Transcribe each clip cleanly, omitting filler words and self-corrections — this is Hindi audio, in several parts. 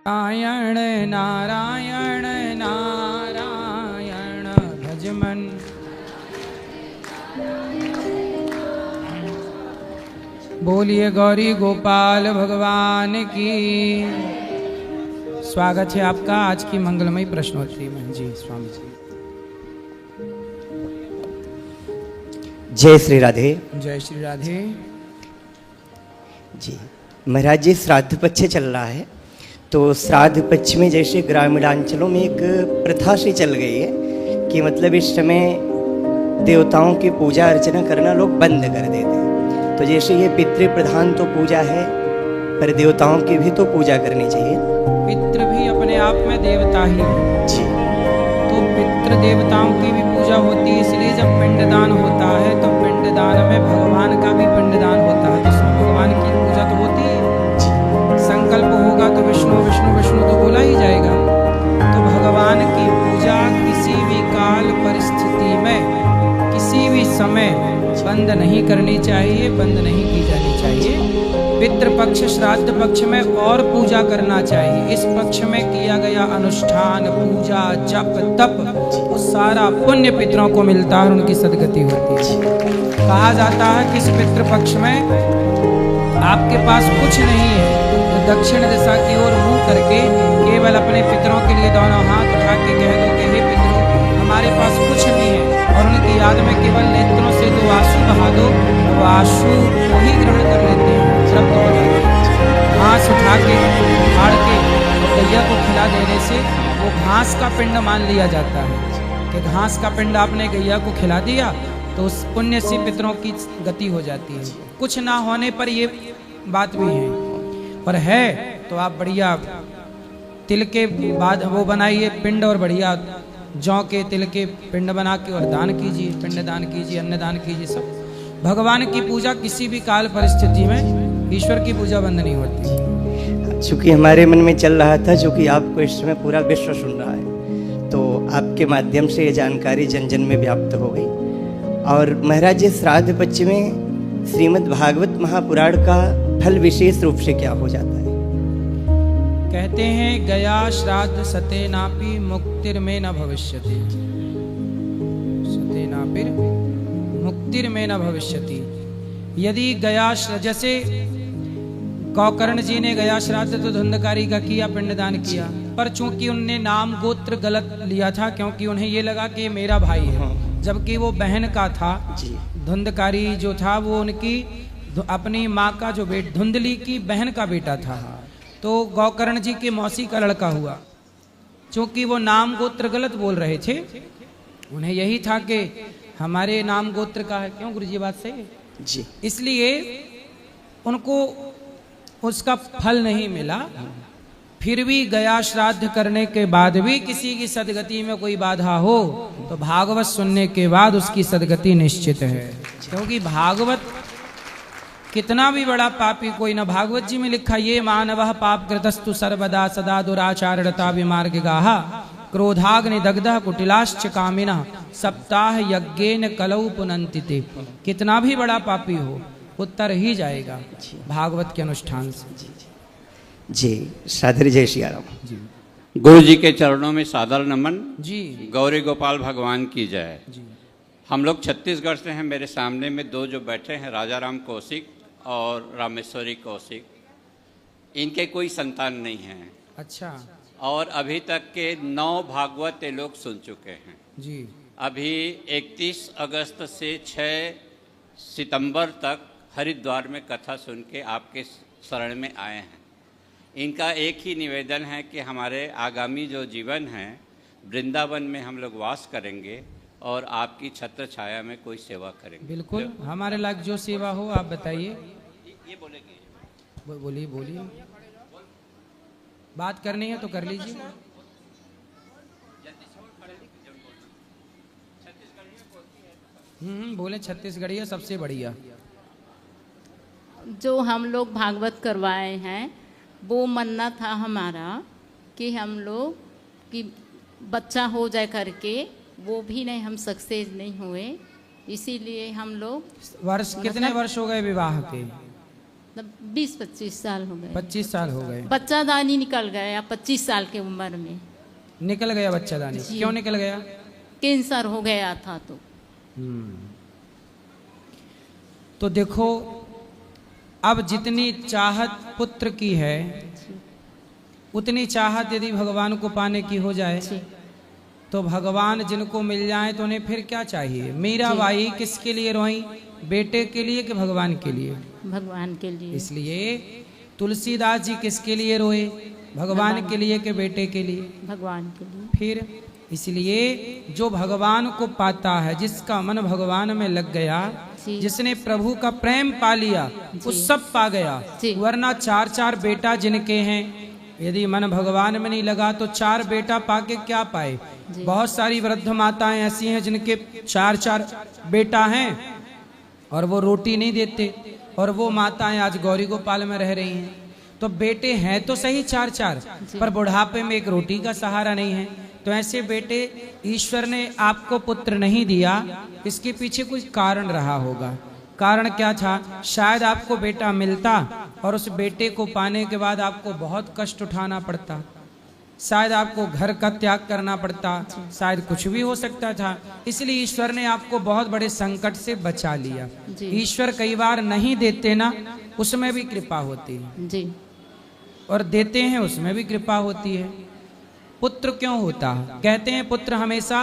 नारायण नारायण नारायण भजमन। बोलिए गौरी गोपाल भगवान की। स्वागत है आपका आज की मंगलमयी प्रश्नोत्तरी में। जी स्वामी जी। जय श्री राधे। जय श्री राधे। जी महाराज जी, श्राद्ध पक्ष चल रहा है, तो श्राद्ध पक्ष में जैसे ग्रामीणांचलों में एक प्रथा सी चल गई है कि मतलब इस समय देवताओं की पूजा अर्चना करना लोग बंद कर देते हैं। तो जैसे ये पितृ प्रधान तो पूजा है, पर देवताओं की भी तो पूजा करनी चाहिए। पितृ भी अपने आप में देवता ही है जी। तो पितृ देवताओं की भी पूजा होती है, इसलिए जब पिंडदान होता है तो पिंडदान में भगवान का भी पिंडदान होता है, तो उसमें भगवान की पूजा तो होती है। संकल्प होगा तो विष्णु विष्णु विष्णु तो बोला ही जाएगा। तो भगवान की पूजा किसी भी काल परिस्थिति में किसी भी समय बंद नहीं करनी चाहिए, बंद नहीं की जानी चाहिए। पितृपक्ष श्राद्ध पक्ष में और पूजा करना चाहिए। इस पक्ष में किया गया अनुष्ठान पूजा जप तप वो सारा पुण्य पितरों को मिलता है और उनकी सदगति होती है। कहा जाता है कि इस पितृपक्ष में आपके पास कुछ नहीं है तो दक्षिण दिशा की ओर मुंह करके केवल अपने पितरों के लिए दोनों हाथ उठा के कह दो कि हे पितरों, हमारे पास कुछ नहीं है, और उनकी याद में केवल नेत्रों से दो आंसू बहा दो, वो आंसू वही ग्रहण कर लेते हैं, तृप्त हो जाते हैं। घास उठा के फाड़ के गैया को खिला देने से वो घास का पिंड मान लिया जाता है कि घास का पिंड आपने गैया को खिला दिया तो उस पुण्य से पितरों की गति हो जाती है। कुछ ना होने पर ये बात भी है, पर है तो आप बढ़िया तिल के बाद वो बनाइए पिंड और बढ़िया जौ के तिल के पिंड बना के और दान कीजिए, पिंड दान कीजिए, अन्नदान कीजिए। सब भगवान की पूजा किसी भी काल परिस्थिति में ईश्वर की पूजा बंद नहीं होती। चूंकि हमारे मन में चल रहा था, चूंकि आपको इस समय पूरा विश्व सुन रहा है, तो आपके माध्यम से ये जानकारी जन जन में व्याप्त हो गई। और महाराज जी, श्राद्ध पक्ष में श्रीमद् भागवत महापुराण का फल विशेष रूप से क्या हो जाता है? कहते हैं गया श्राद्ध सतेनापि मुक्तिर्मे न भविष्यति। सतेनापि मुक्तिर्मे न भविष्यति। यदि गया जैसे गौकर्ण जी ने गया श्राद्ध तो धुंधकारी का किया, पिंडदान किया, पर चूंकि उनने नाम गोत्र गलत लिया था, क्योंकि उन्हें ये लगा कि ये मेरा भाई है, जबकि वो बहन का था। धुंधकारी जो था वो उनकी अपनी माँ का जो धुंधली की बहन का बेटा था, तो गौकर्ण जी के मौसी का लड़का हुआ। चूंकि वो नाम गोत्र गलत बोल रहे थे, उन्हें यही था कि हमारे नाम गोत्र का है। क्यों गुरुजी, बात सही है जी। इसलिए उनको उसका फल नहीं मिला। फिर भी गया श्राद्ध करने के बाद भी किसी की सदगति में कोई बाधा हो तो भागवत सुनने के बाद उसकी सदगति निश्चित है। क्योंकि भागवत कितना भी बड़ा पापी कोई न, भागवत जी में लिखा ये मानवः पाप कृतस्तु सर्वदा सदा दुराचारणता विमार्गिगाः क्रोधाग्नि दग्धः कुटिलाश्च कामिनः सप्ताह यज्ञेन कलौ पुनन्ति ते। कितना भी बड़ा पापी हो उत्तर ही जाएगा भागवत के अनुष्ठान से। जी सादर जय श्री राम। जी गुरु जी के चरणों में सादर नमन। जी गौरी गोपाल भगवान की जय। जी। हम लोग छत्तीसगढ़ से हैं। मेरे सामने में दो जो बैठे हैं, राजा राम कौशिक और रामेश्वरी कौशिक, इनके कोई संतान नहीं हैं। अच्छा। और अभी तक के 9 भागवत ये लोग सुन चुके हैं। जी। अभी 31 अगस्त से 6 सितंबर तक हरिद्वार में कथा सुन के आपके शरण में आए हैं। इनका एक ही निवेदन है कि हमारे आगामी जो जीवन है वृंदावन में हम लोग वास करेंगे और आपकी छत्र छाया में कोई सेवा करेंगे। बिल्कुल, हमारे लायक जो सेवा हो आप बताइए। ये बोलेंगे। बोलिए बोलिए, बात करनी है तो कर लीजिए। बोले छत्तीसगढ़िया सबसे बढ़िया। जो हम लोग भागवत करवाए हैं वो मन्ना था हमारा कि हम लोग कि बच्चा हो जाए करके, वो भी नहीं, हम सक्सेस नहीं हुए, इसीलिए हम लोग वर्ष कितने वर्ष हो गए विवाह के? मतलब 20-25 साल हो गए। 25 साल हो गए। बच्चादानी निकल गया 25 साल की उम्र में। निकल गया बच्चादानी? जी। क्यों निकल गया? कैंसर हो गया था तो देखो, अब जितनी चाहत पुत्र की है उतनी चाहत यदि भगवान को पाने की हो जाए जी। तो भगवान जिनको मिल जाए तो उन्हें फिर क्या चाहिए? मीराबाई किसके लिए रोई? बेटे के लिए कि भगवान के लिए? भगवान के लिए। इसलिए तुलसीदास जी किसके लिए रोए? भगवान के लिए कि बेटे के लिए? भगवान के लिए। फिर इसलिए जो भगवान को पाता है, जिसका मन भगवान में लग गया, जी। जिसने प्रभु का प्रेम पा लिया, वो सब पा गया। जी। वरना 4-4 बेटा जिनके हैं, यदि मन भगवान में नहीं लगा तो 4 बेटा पाके क्या पाए? बहुत सारी वृद्ध माताएं ऐसी हैं जिनके 4-4 बेटा हैं और वो रोटी नहीं देते, और वो माताएं आज गौरी गोपाल में रह रही हैं। तो बेटे हैं तो सही 4-4, पर बुढ़ापे में एक रोटी का सहारा नहीं है। तो ऐसे बेटे ईश्वर ने आपको पुत्र नहीं दिया, इसके पीछे कोई कारण रहा होगा। कारण क्या था? शायद आपको बेटा मिलता और उस बेटे को पाने के बाद आपको बहुत कष्ट उठाना पड़ता, शायद आपको घर का त्याग करना पड़ता, शायद कुछ भी हो सकता था। इसलिए ईश्वर ने आपको बहुत बड़े संकट से बचा लिया। ईश्वर कई बार नहीं देते ना, उसमें भी कृपा होती है जी। और देते हैं उसमें भी कृपा होती है। पुत्र क्यों होता है? कहते हैं पुत्र हमेशा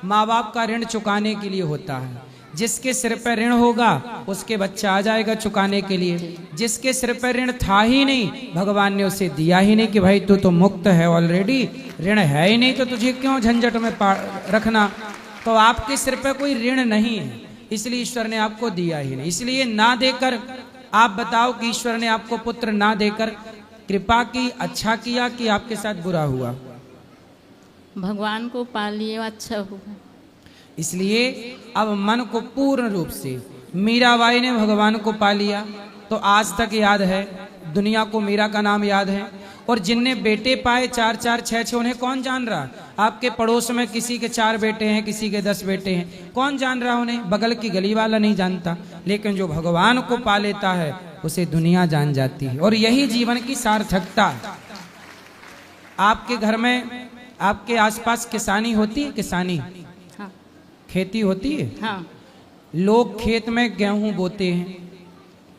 माँ बाप का ऋण चुकाने के लिए होता है। जिसके सिर पर ऋण होगा उसके बच्चा आ जाएगा चुकाने के लिए। जिसके सिर पर ऋण था ही नहीं, भगवान ने उसे दिया ही नहीं कि भाई तू तो मुक्त है ऑलरेडी, ऋण है ही नहीं तो तुझे क्यों झंझट में रखना। तो आपके सिर पर कोई ऋण नहीं है, इसलिए ईश्वर ने आपको दिया ही नहीं। इसलिए ना देकर, आप बताओ कि ईश्वर ने आपको पुत्र ना देकर कृपा की, अच्छा किया कि आपके साथ बुरा हुआ? भगवान को पा लिए, अच्छा हुआ। इसलिए अब मन को पूर्ण रूप से, मीराबाई ने भगवान को पा लिया तो आज तक याद है, दुनिया को मीरा का नाम याद है। और जिनने बेटे पाए 4-4, 6-6, उन्हें कौन जान रहा? आपके पड़ोस में किसी के 4 बेटे हैं, किसी के 10 बेटे हैं, कौन जान रहा उन्हें? बगल की गली वाला नहीं जानता। लेकिन जो भगवान को पा लेता है उसे दुनिया जान जाती है। और यही जीवन की सार्थकता। आपके घर में, आपके आसपास किसानी होती है? किसानी, हाँ। खेती होती है? हाँ। लोग खेत में गेहूं बोते हैं,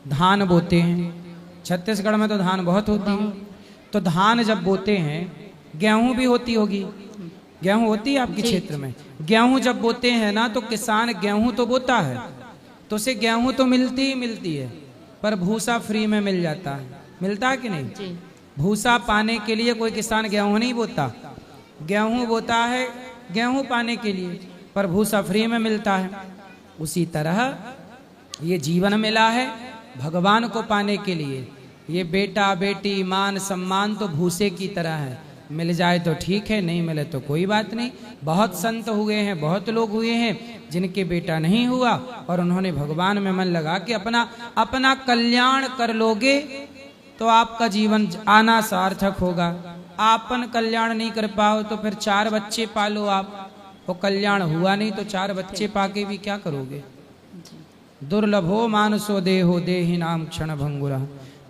धान बोते हैं। छत्तीसगढ़ में तो धान बहुत होती है। तो धान जब बोते हैं, गेहूं भी होती होगी। गेहूं होती है आपके क्षेत्र में? गेहूं जब बोते हैं ना, तो किसान गेहूं तो बोता है, तो उसे गेहूं तो मिलती ही मिलती है, पर भूसा फ्री में मिल जाता है। मिलता है कि नहीं? जी। भूसा पाने के लिए कोई किसान गेहूं नहीं बोता, गेहूं बोता है गेहूं पाने के लिए, पर भूसा फ्री में मिलता है। उसी तरह ये जीवन मिला है भगवान को पाने के लिए। ये बेटा बेटी मान सम्मान तो भूसे की तरह है, मिल जाए तो ठीक है, नहीं मिले तो कोई बात नहीं। बहुत संत हुए हैं, बहुत लोग हुए हैं जिनके बेटा नहीं हुआ और उन्होंने भगवान में मन लगा के अपना कल्याण कर लोगे तो आपका जीवन आना सार्थक होगा। आपन कल्याण नहीं कर पाओ तो फिर 4 बच्चे पालो आप, वो कल्याण हुआ नहीं तो 4 बच्चे पाके भी क्या करोगे? दुर्लभो मानुषो देहो देहि नाम क्षण भंगुरा।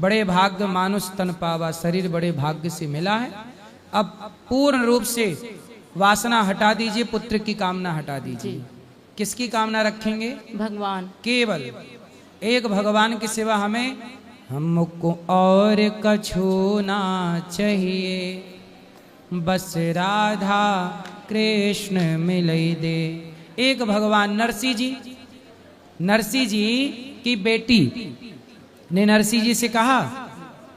बड़े भाग्य मानुष तन पावा, शरीर बड़े भाग्य से मिला है। अब पूर्ण रूप से वासना हटा दीजिए, पुत्र की कामना हटा दीजिए। किसकी कामना रखेंगे? भगवान। केवल एक भगवान के सिवा हमें हमको और कछु ना चाहिए, बस राधा कृष्ण मिलई दे। एक भगवान। नरसिंह जी की बेटी ने नरसिंह जी से कहा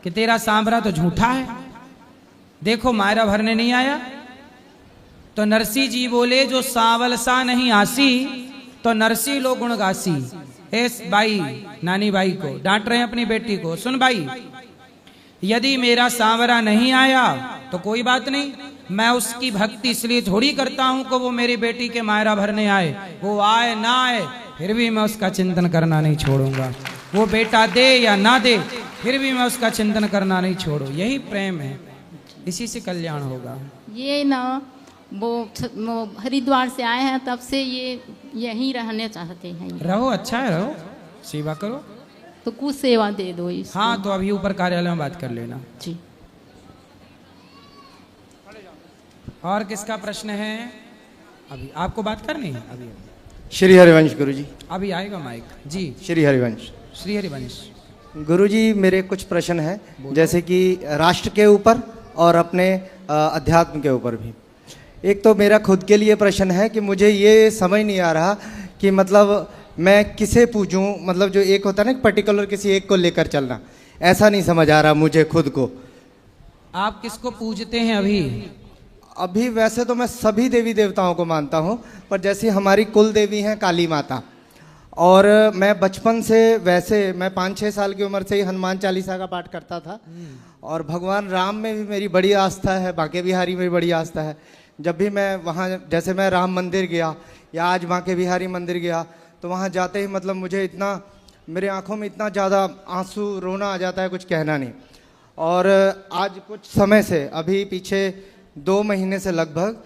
कि तेरा सांवरा तो झूठा है, देखो मायरा भरने नहीं आया। तो नरसिंह जी बोले जो सांवल सा नहीं आसी, तो नरसिंह लो गुण गासी। बाई, नानी बाई को डांट रहे हैं अपनी बेटी को, सुन भाई, यदि मेरा सांवरा नहीं आया तो कोई बात नहीं, मैं उसकी भक्ति इसलिए थोड़ी करता हूं कि वो मेरी बेटी के मायरा भरने आए। वो आए ना आए फिर भी मैं उसका चिंतन करना नहीं छोड़ूंगा। वो बेटा दे या ना दे फिर भी मैं उसका चिंतन करना नहीं छोड़ू। यही प्रेम है, इसी से कल्याण होगा। ये ना वो हरिद्वार से आए हैं, तब से ये यहीं रहने चाहते हैं। रहो, अच्छा है, रहो, सेवा करो। तो कुछ सेवा दे दो इसको। हाँ, तो अभी ऊपर कार्यालय में बात कर लेना। जी। और किसका प्रश्न है? अभी आपको बात करनी है? अभी श्री हरिवंश गुरु जी। अभी आएगा माइक जी। श्री हरिवंश। श्री हरिवंश। गुरु जी, मेरे कुछ प्रश्न हैं, जैसे कि राष्ट्र के ऊपर और अपने अध्यात्म के ऊपर भी। एक तो मेरा खुद के लिए प्रश्न है कि मुझे ये समझ नहीं आ रहा कि मतलब मैं किसे पूजूं, मतलब जो एक होता है ना पर्टिकुलर किसी एक को लेकर चलना, ऐसा नहीं समझ आ रहा मुझे खुद को। आप किसको पूजते हैं अभी? अभी वैसे तो मैं सभी देवी देवताओं को मानता हूँ, पर जैसे हमारी कुल देवी हैं काली माता, और मैं बचपन से वैसे मैं 5-6 साल की उम्र से ही हनुमान चालीसा का पाठ करता था, और भगवान राम में भी मेरी बड़ी आस्था है, बांके बिहारी में भी बड़ी आस्था है। जब भी मैं वहाँ, जैसे मैं राम मंदिर गया या आज बांके बिहारी मंदिर गया, तो वहाँ जाते ही मतलब मुझे इतना, मेरे आंखों में इतना ज़्यादा आंसू, रोना आ जाता है, कुछ कहना नहीं। और आज कुछ समय से, अभी पीछे 2 महीने से लगभग,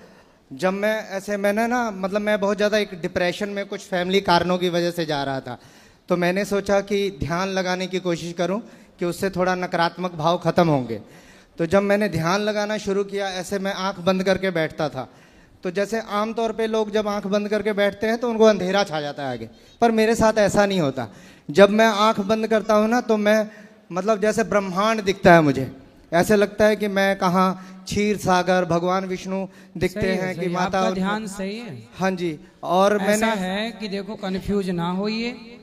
जब मैं ऐसे, मैंने ना मतलब मैं बहुत ज़्यादा एक डिप्रेशन में कुछ फैमिली कारणों की वजह से जा रहा था, तो मैंने सोचा कि ध्यान लगाने की कोशिश करूं कि उससे थोड़ा नकारात्मक भाव ख़त्म होंगे। तो जब मैंने ध्यान लगाना शुरू किया, ऐसे मैं आंख बंद करके बैठता था, तो जैसे आमतौर पे लोग जब आंख बंद करके बैठते हैं तो उनको अंधेरा छा जाता है आगे, पर मेरे साथ ऐसा नहीं होता। जब मैं आंख बंद करता हूँ ना, तो मैं मतलब जैसे ब्रह्मांड दिखता है मुझे, ऐसे लगता है कि मैं कहाँ, क्षीर सागर, भगवान विष्णु दिखते हैं कि माता। आपका ध्यान सही है। हाँ जी। और ऐसा मैंने है कि देखो, कंफ्यूज ना होइए।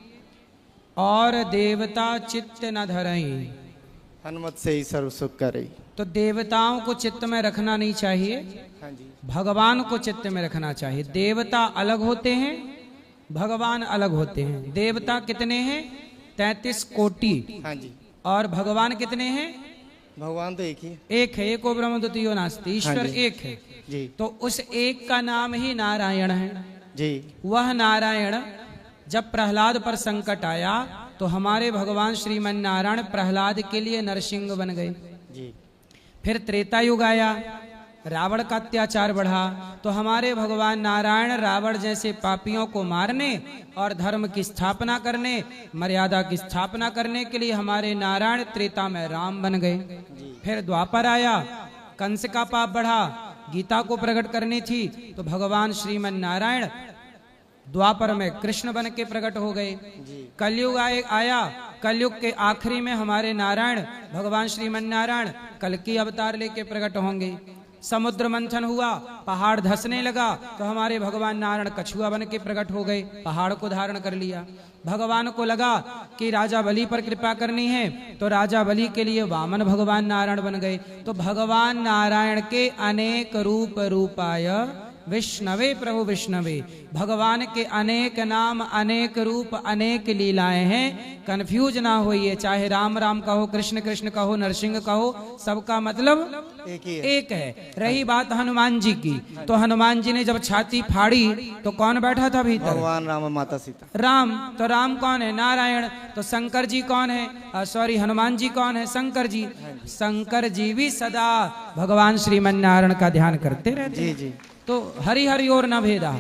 और देवता चित्त न धरई, हनुमत से ही सर्व सुख करे। तो देवताओं को चित्त में रखना नहीं चाहिए, हाँ जी। भगवान को चित्त में रखना चाहिए। देवता अलग होते हैं, भगवान अलग होते हैं। देवता कितने हैं? 33 कोटि। हाँ जी। और भगवान कितने हैं? भगवान तो एक ही है। एक है, एको ब्रह्म द्वितीयो नास्ति, ईश्वर हाँ जी। एक है जी। तो उस एक का नाम ही नारायण है। जी। वह नारायण, जब प्रहलाद पर संकट आया तो हमारे भगवान श्रीमन नारायण प्रहलाद के लिए नरसिंह बन गए। जी। फिर त्रेता युग आया, रावण का अत्याचार बढ़ा, तो हमारे भगवान नारायण रावण जैसे पापियों को मारने और धर्म की स्थापना करने, मर्यादा की स्थापना करने के लिए हमारे नारायण त्रेता में राम बन गए। फिर द्वापर आया, कंस का पाप बढ़ा, गीता को प्रकट करनी थी, तो भगवान श्रीमन नारायण द्वापर में कृष्ण बन के प्रकट हो गए। कलयुग आया, कलयुग के आखिरी में हमारे नारायण भगवान श्रीमन नारायण कल की अवतार लेके प्रकट होंगे। समुद्र मंथन हुआ, पहाड़ धंसने लगा, तो हमारे भगवान नारायण कछुआ बन के प्रकट हो गए, पहाड़ को धारण कर लिया। भगवान को लगा कि राजा बलि पर कृपा करनी है, तो राजा बलि के लिए वामन भगवान नारायण बन गए। तो भगवान नारायण के अनेक रूप रूपाय विष्णवे प्रभु विष्णवे, भगवान के अनेक नाम, अनेक रूप, अनेक लीलाएं हैं। कंफ्यूज ना होइए, चाहे राम राम कहो, कृष्ण कृष्ण कहो, नरसिंह कहो, सबका मतलब एक ही है। एक है। रही बात हनुमान जी की, तो हनुमान जी ने जब छाती फाड़ी तो कौन बैठा था भीतर? भगवान राम और माता सीता। राम। तो राम कौन है? नारायण। तो शंकर जी कौन है? सॉरी, हनुमान जी कौन है? शंकर जी। शंकर जी भी सदा भगवान श्रीमन नारायण का ध्यान करते रहते। जी जी। तो हरि हरि और न भेदा,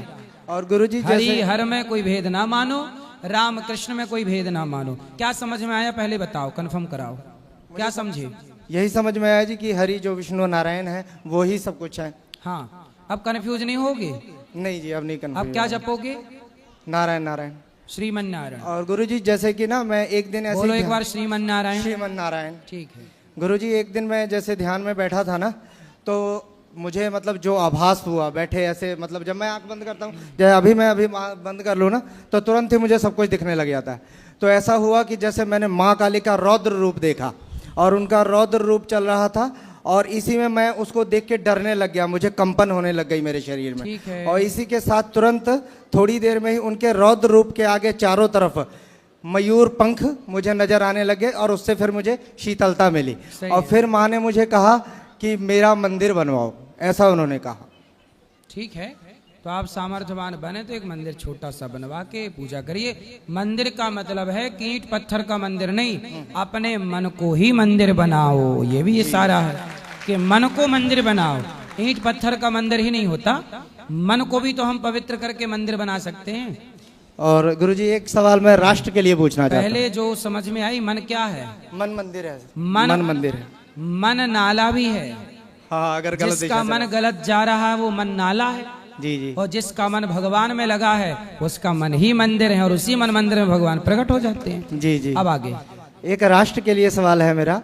और गुरुजी हरि जैसे हर में कोई भेद ना मानो, राम कृष्ण में कोई भेद ना मानो। क्या समझ में आया? पहले बताओ, कंफर्म कराओ, क्या समझे? यही समझ में आया जी कि हरि जो विष्णु नारायण है वो ही सब कुछ है। हाँ, अब कंफ्यूज नहीं होगे? नहीं जी, अब नहीं कंफ्यूज। अब क्या जपोगे? नारायण नारायण। श्रीमन नारायण। और गुरुजी जैसे कि ना मैं एक दिन ऐसे बोलो ही एक बार श्रीमन नारायण। श्रीमन नारायण। ठीक है। गुरुजी एक दिन मैं जैसे ध्यान में बैठा था ना, तो मुझे मतलब जो आभास हुआ बैठे ऐसे, मतलब जब मैं आंख बंद करता हूँ, जैसे अभी मैं बंद कर लूँ ना, तो तुरंत ही मुझे सब कुछ दिखने लग जाता है। तो ऐसा हुआ कि जैसे मैंने माँ काली का रौद्र रूप देखा, और उनका रौद्र रूप चल रहा था, और इसी में मैं उसको देख के डरने लग गया, मुझे कंपन होने लग गई मेरे शरीर में। ठीक है। और इसी के साथ तुरंत थोड़ी देर में ही उनके रौद्र रूप के आगे चारों तरफ मयूर पंख मुझे नजर आने लगे, और उससे फिर मुझे शीतलता मिली। और फिर माँ ने मुझे कहा कि मेरा मंदिर बनवाओ, ऐसा उन्होंने कहा। ठीक है, तो आप सामर्थ्यवान बने तो एक मंदिर छोटा सा बनवा के पूजा करिए। मंदिर का मतलब है कि ईंट पत्थर का मंदिर नहीं, अपने मन को ही मंदिर बनाओ। ये भी इशारा है कि मन को मंदिर बनाओ। ईंट पत्थर का मंदिर ही नहीं होता, मन को भी तो हम पवित्र करके मंदिर बना सकते हैं। और गुरुजी एक सवाल मैं राष्ट्र के लिए पूछना चाहता पहले जो समझ में आई, मन क्या है? हूँ। मन मंदिर है। मन मंदिर है। मन नाला भी है। हाँ, अगर गलत जिसका दिशा मन गलत जा रहा है वो मन नाला है, से- जी जी और जिसका मन भगवान में लगा है उसका मन ही मंदिर है, और उसी मन मंदिर में भगवान प्रकट हो जाते हैं। जी जी। अब आगे। एक राष्ट्र के लिए सवाल है मेरा।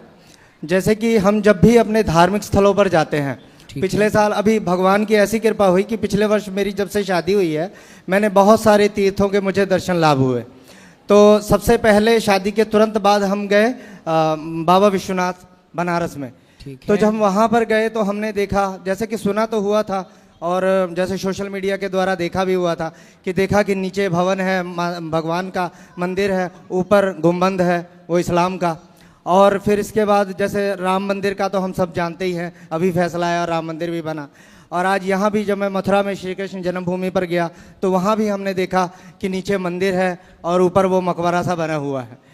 जैसे कि हम जब भी अपने धार्मिक स्थलों पर जाते हैं, ठीक पिछले साल अभी भगवान की ऐसी कृपा हुई कि पिछले वर्ष मेरी जब से शादी हुई है, मैंने बहुत सारे तीर्थों के मुझे दर्शन लाभ हुए। तो सबसे पहले शादी के तुरंत बाद हम गए बाबा विश्वनाथ बनारस में। ठीक तो है। जब वहाँ पर गए तो हमने देखा, जैसे कि सुना तो हुआ था और जैसे सोशल मीडिया के द्वारा देखा भी हुआ था कि देखा कि नीचे भवन है, भगवान का मंदिर है, ऊपर गुंबद है वो इस्लाम का। और फिर इसके बाद जैसे राम मंदिर का तो हम सब जानते ही हैं, अभी फैसला आया और राम मंदिर भी बना। और आज यहाँ भी जब मैं मथुरा में श्री कृष्ण जन्मभूमि पर गया तो वहाँ भी हमने देखा कि नीचे मंदिर है और ऊपर वो मकबरा सा बना हुआ है।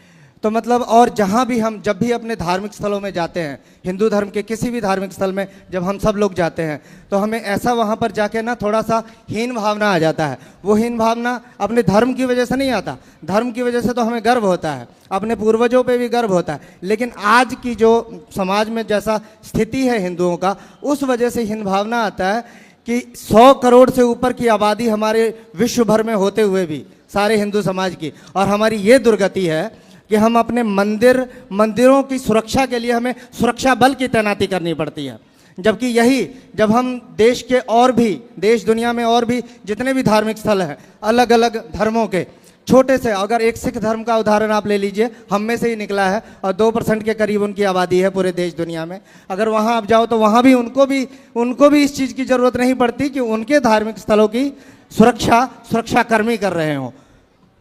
तो मतलब, और जहाँ भी हम जब भी अपने धार्मिक स्थलों में जाते हैं, हिंदू धर्म के किसी भी धार्मिक स्थल में जब हम सब लोग जाते हैं तो हमें ऐसा वहाँ पर जाके ना थोड़ा सा हीन भावना आ जाता है। वो हीन भावना अपने धर्म की वजह से नहीं आता, धर्म की वजह से तो हमें गर्व होता है, अपने पूर्वजों पे भी गर्व होता है, लेकिन आज की जो समाज में जैसा स्थिति है हिंदुओं का, उस वजह से हीन भावना आता है कि 100 करोड़ से ऊपर की आबादी हमारे विश्व भर में होते हुए भी सारे हिंदू समाज की, और हमारी ये दुर्गति है कि हम अपने मंदिरों की सुरक्षा के लिए हमें सुरक्षा बल की तैनाती करनी पड़ती है। जबकि यही जब हम देश के और भी, देश दुनिया में और भी जितने भी धार्मिक स्थल हैं अलग अलग धर्मों के, छोटे से, अगर एक सिख धर्म का उदाहरण आप ले लीजिए, हम में से ही निकला है और 2% के करीब उनकी आबादी है पूरे देश दुनिया में। अगर वहाँ आप जाओ तो वहाँ भी उनको भी इस चीज़ की ज़रूरत नहीं पड़ती कि उनके धार्मिक स्थलों की सुरक्षाकर्मी कर रहे हों।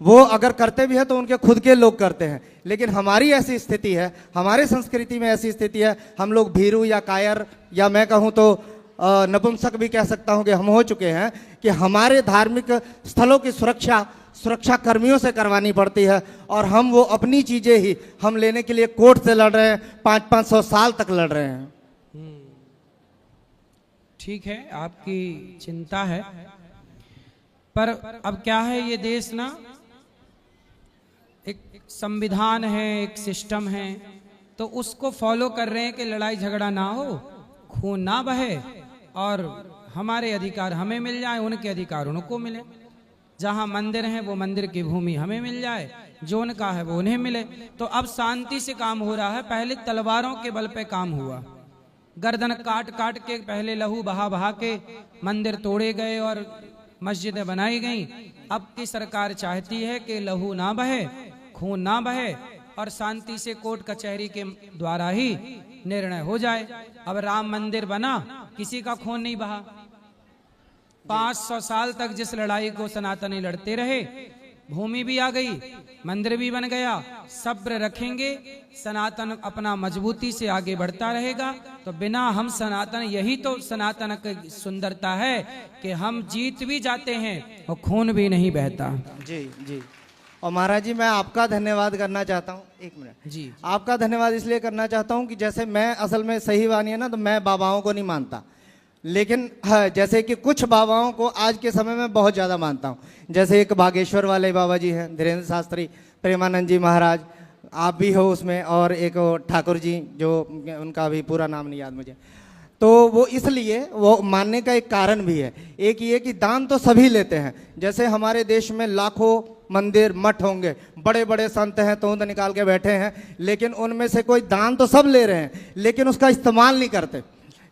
वो अगर करते भी है तो उनके खुद के लोग करते हैं। लेकिन हमारी ऐसी स्थिति है, हमारे संस्कृति में ऐसी स्थिति है, हम लोग भीरू या कायर या मैं कहूँ तो नपुंसक भी कह सकता हूँ कि हम हो चुके हैं कि हमारे धार्मिक स्थलों की सुरक्षा कर्मियों से करवानी पड़ती है, और हम वो अपनी चीज़ें ही हम लेने के लिए कोर्ट से लड़ रहे हैं, 500-500 साल तक लड़ रहे हैं। ठीक है, आपकी चिंता है, पर अब क्या है, ये देश ना एक संविधान है, एक सिस्टम है, तो उसको फॉलो कर रहे हैं कि लड़ाई झगड़ा ना हो, खून ना बहे, और हमारे अधिकार हमें मिल जाए, उनके अधिकार उनको मिले। जहाँ मंदिर है वो मंदिर की भूमि हमें मिल जाए, जो उनका है वो उन्हें मिले। तो अब शांति से काम हो रहा है। पहले तलवारों के बल पे काम हुआ, गर्दन काट काट के, पहले लहू बहा बहा के मंदिर तोड़े गए और मस्जिदें बनाई गई। अब की सरकार चाहती है कि लहू ना बहे, खून ना बहे, और शांति से कोर्ट कचहरी के द्वारा ही निर्णय हो जाए। अब राम मंदिर बना, किसी का खून नहीं बहा। 500 साल तक जिस लड़ाई को सनातनी लड़ते रहे, भूमि भी आ गई, मंदिर भी बन गया। सब्र रखेंगे, सनातन अपना मजबूती से आगे बढ़ता रहेगा। तो बिना हम सनातन, यही तो सनातन की सुंदरता है कि हम जीत भी जाते हैं और खून भी नहीं बहता। जी जी। और महाराज जी, मैं आपका धन्यवाद करना चाहता हूँ। एक मिनट जी। आपका धन्यवाद इसलिए करना चाहता हूँ कि जैसे मैं असल में सही बात है ना, तो मैं बाबाओं को नहीं मानता, लेकिन हाँ, जैसे कि कुछ बाबाओं को आज के समय में बहुत ज़्यादा मानता हूँ। जैसे एक बागेश्वर वाले बाबा जी हैं, धीरेन्द्र शास्त्री, प्रेमानंद जी महाराज, आप भी हो उसमें, और एक ठाकुर जी, जो उनका भी पूरा नाम नहीं याद मुझे। तो वो इसलिए वो मानने का एक कारण भी है। एक ये कि दान तो सभी लेते हैं। जैसे हमारे देश में लाखों मंदिर मठ होंगे, बड़े बड़े संत हैं, तोंद निकाल के बैठे हैं, लेकिन उनमें से कोई दान तो सब ले रहे हैं, लेकिन उसका इस्तेमाल नहीं करते।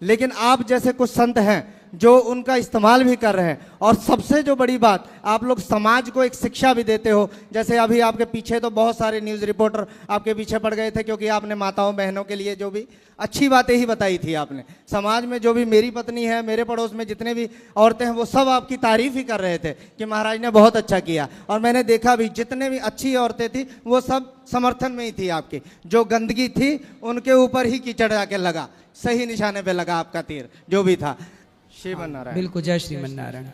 लेकिन आप जैसे कुछ संत हैं जो उनका इस्तेमाल भी कर रहे हैं, और सबसे जो बड़ी बात, आप लोग समाज को एक शिक्षा भी देते हो। जैसे अभी आपके पीछे तो बहुत सारे न्यूज़ रिपोर्टर आपके पीछे पड़ गए थे, क्योंकि आपने माताओं बहनों के लिए जो भी अच्छी बातें ही बताई थी आपने। समाज में जो भी मेरी पत्नी है, मेरे पड़ोस में जितने भी औरतें हैं, वो सब आपकी तारीफ ही कर रहे थे कि महाराज ने बहुत अच्छा किया। और मैंने देखा भी, जितने भी अच्छी औरतें थी वो सब समर्थन में ही थी आपके। जो गंदगी थी उनके ऊपर ही कीचड़ जाके लगा, सही निशाने पे लगा आपका तीर जो भी था। श्रीमन नारायण। बिल्कुल, जय श्रीमन नारायण।